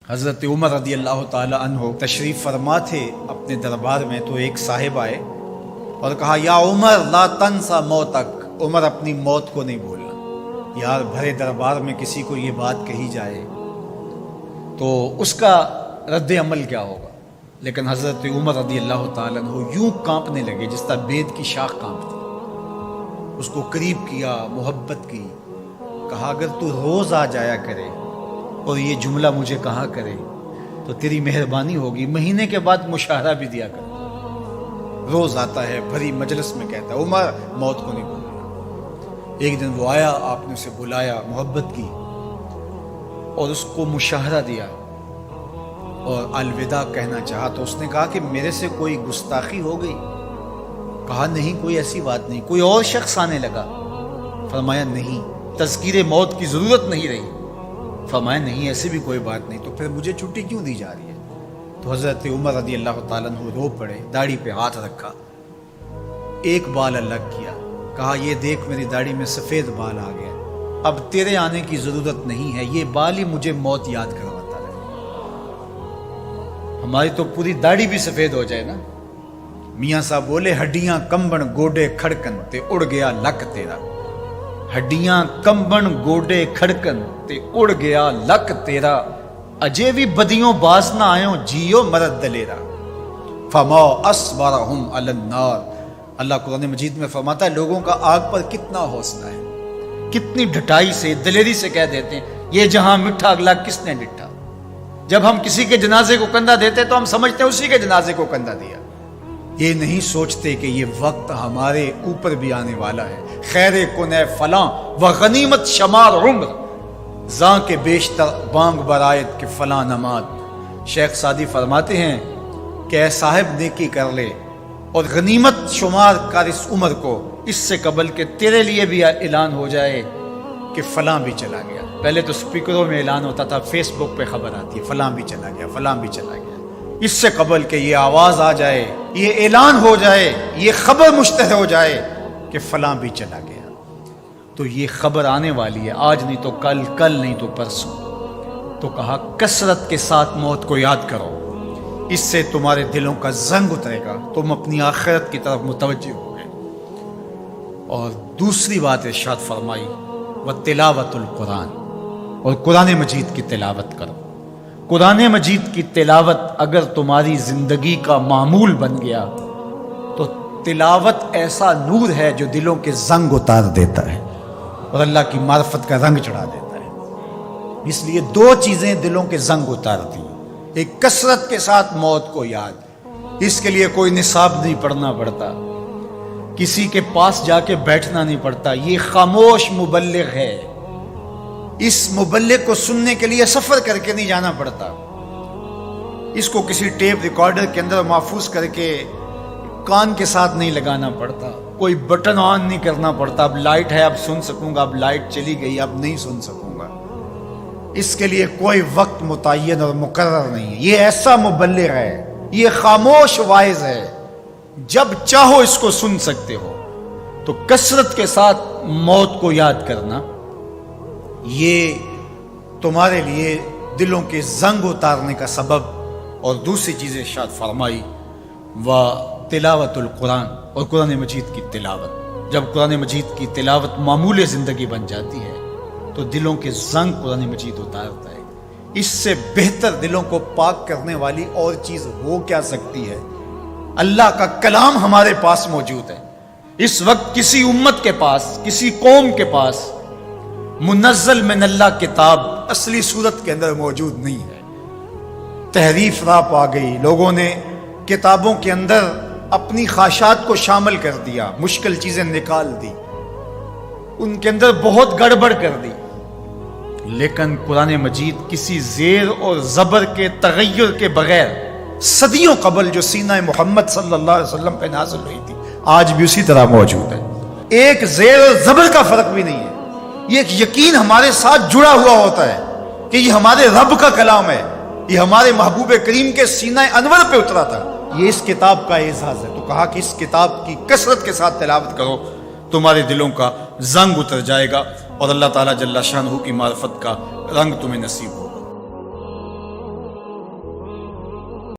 حضرت عمر رضی اللہ تعالی عنہ تشریف فرما تھے اپنے دربار میں، تو ایک صاحب آئے اور کہا یا عمر لا تنسا موتک، عمر اپنی موت کو نہیں بھولنا۔ یار بھرے دربار میں کسی کو یہ بات کہی جائے تو اس کا رد عمل کیا ہوگا، لیکن حضرت عمر رضی اللہ تعالیٰ عنہ یوں کانپنے لگے جس طرح بید کی شاخ کانپتی۔ اس کو قریب کیا، محبت کی، کہا اگر تو روز آ جایا کرے اور یہ جملہ مجھے کہا کرے تو تیری مہربانی ہوگی، مہینے کے بعد مشاہرہ بھی دیا کر۔ روز آتا ہے، بھری مجلس میں کہتا ہے عمر موت کو نہیں بھولنا۔ ایک دن وہ آیا، آپ نے اسے بلایا، محبت کی اور اس کو مشاہرہ دیا اور الوداع کہنا چاہا تو اس نے کہا کہ میرے سے کوئی گستاخی ہو گئی؟ کہا نہیں، کوئی ایسی بات نہیں۔ کوئی اور شخص آنے لگا؟ فرمایا نہیں۔ تذکیر موت کی ضرورت نہیں رہی؟ فرمایا نہیں، ایسی بھی کوئی بات نہیں۔ تو پھر مجھے چھٹی کیوں دی جا رہی ہے؟ تو حضرت عمر رضی اللہ تعالیٰ عنہ رو پڑے، داڑھی پہ ہاتھ رکھا، ایک بال الگ کیا، کہا یہ دیکھ میری داڑھی میں سفید بال آ گیا، اب تیرے آنے کی ضرورت نہیں ہے، یہ بال ہی مجھے موت یاد کرواتا رہے۔ ہماری تو پوری داڑھی بھی سفید ہو جائے نا۔ میاں صاحب بولے ہڈیاں کمبن گوڈے کھڑکن تے اڑ گیا لک تیرا، ہڈیاں کمبن گوڈے کھڑکن تے اڑ گیا لک تیرا، اجے بھی بدیوں باز نہ آئیں جیو مرد دلیرا، فما اصبرہم علی النار۔ اللہ قرآن مجید میں فرماتا ہے لوگوں کا آگ پر کتنا حوصلہ ہے، کتنی ڈھٹائی سے، دلیری سے کہہ دیتے ہیں یہ جہاں مٹھا اگلا کس نے ڈٹھا۔ جب ہم کسی کے جنازے کو کندھا دیتے تو ہم سمجھتے ہیں اسی کے جنازے کو کندھا دیا، یہ نہیں سوچتے کہ یہ وقت ہمارے اوپر بھی آنے والا ہے۔ خیر کن فلاں و غنیمت شمار عمر، زاں کے بیشتر بانگ برایت کہ فلاں نماد۔ شیخ سعدی فرماتے ہیں کہ اے صاحب نیکی کر لے اور غنیمت شمار کر اس عمر کو، اس سے قبل کہ تیرے لیے بھی اعلان ہو جائے کہ فلاں بھی چلا گیا۔ پہلے تو سپیکروں میں اعلان ہوتا تھا، فیس بک پہ خبر آتی ہے فلاں بھی چلا گیا، فلاں بھی چلا گیا۔ اس سے قبل کہ یہ آواز آ جائے، یہ اعلان ہو جائے، یہ خبر مشتہر ہو جائے کہ فلاں بھی چلا گیا، تو یہ خبر آنے والی ہے، آج نہیں تو کل، کل نہیں تو پرسوں۔ تو کہا کثرت کے ساتھ موت کو یاد کرو، اس سے تمہارے دلوں کا زنگ اترے گا، تم اپنی آخرت کی طرف متوجہ ہو گئے۔ اور دوسری بات ارشاد فرمائی وَتِلَاوَةُ القرآن، اور قرآن مجید کی تلاوت کرو۔ قرآن مجید کی تلاوت اگر تمہاری زندگی کا معمول بن گیا تو تلاوت ایسا نور ہے جو دلوں کے زنگ اتار دیتا ہے اور اللہ کی معرفت کا رنگ چڑھا دیتا ہے۔ اس لیے دو چیزیں دلوں کے زنگ اتارتی ہیں، ایک کثرت کے ساتھ موت کو یاد، اس کے لیے کوئی نصاب نہیں پڑھنا پڑتا، کسی کے پاس جا کے بیٹھنا نہیں پڑتا، یہ خاموش مبلغ ہے، اس مبلغ کو سننے کے لیے سفر کر کے نہیں جانا پڑتا، اس کو کسی ٹیپ ریکارڈر کے اندر محفوظ کر کے کان کے ساتھ نہیں لگانا پڑتا، کوئی بٹن آن نہیں کرنا پڑتا، اب لائٹ ہے اب سن سکوں گا، اب لائٹ چلی گئی اب نہیں سن سکوں گا، اس کے لیے کوئی وقت متعین اور مقرر نہیں ہے۔ یہ ایسا مبلغ ہے، یہ خاموش واعظ ہے، جب چاہو اس کو سن سکتے ہو۔ تو کثرت کے ساتھ موت کو یاد کرنا یہ تمہارے لیے دلوں کے زنگ اتارنے کا سبب۔ اور دوسری چیز ارشاد فرمائی وَتِلَاوَةُ القرآن، اور قرآن مجید کی تلاوت۔ جب قرآن مجید کی تلاوت معمول زندگی بن جاتی ہے تو دلوں کے زنگ قرآن مجید اتارتا ہے۔ اس سے بہتر دلوں کو پاک کرنے والی اور چیز ہو کیا سکتی ہے؟ اللہ کا کلام ہمارے پاس موجود ہے۔ اس وقت کسی امت کے پاس، کسی قوم کے پاس منزل من اللہ کتاب اصلی صورت کے اندر موجود نہیں ہے۔ تحریف راہ پا گئی، لوگوں نے کتابوں کے اندر اپنی خواہشات کو شامل کر دیا، مشکل چیزیں نکال دی، ان کے اندر بہت گڑبڑ کر دی، لیکن قرآن مجید کسی زیر اور زبر کے تغیر کے بغیر صدیوں قبل جو سینہ محمد صلی اللہ علیہ وسلم پہ نازل ہوئی تھی آج بھی اسی طرح موجود ہے۔ ایک زیر اور زبر کا فرق بھی نہیں ہے، یہ ایک یقین ہمارے ساتھ جڑا ہوا ہوتا ہے کہ یہ ہمارے رب کا کلام ہے، یہ ہمارے محبوب کریم کے سینہ انور پہ اترا تھا، یہ اس کتاب کا اعزاز ہے۔ تو کہا کہ اس کتاب کی کثرت کے ساتھ تلاوت کرو، تمہارے دلوں کا زنگ اتر جائے گا اور اللہ تعالیٰ جل شانہ کی معرفت کا رنگ تمہیں نصیب ہو۔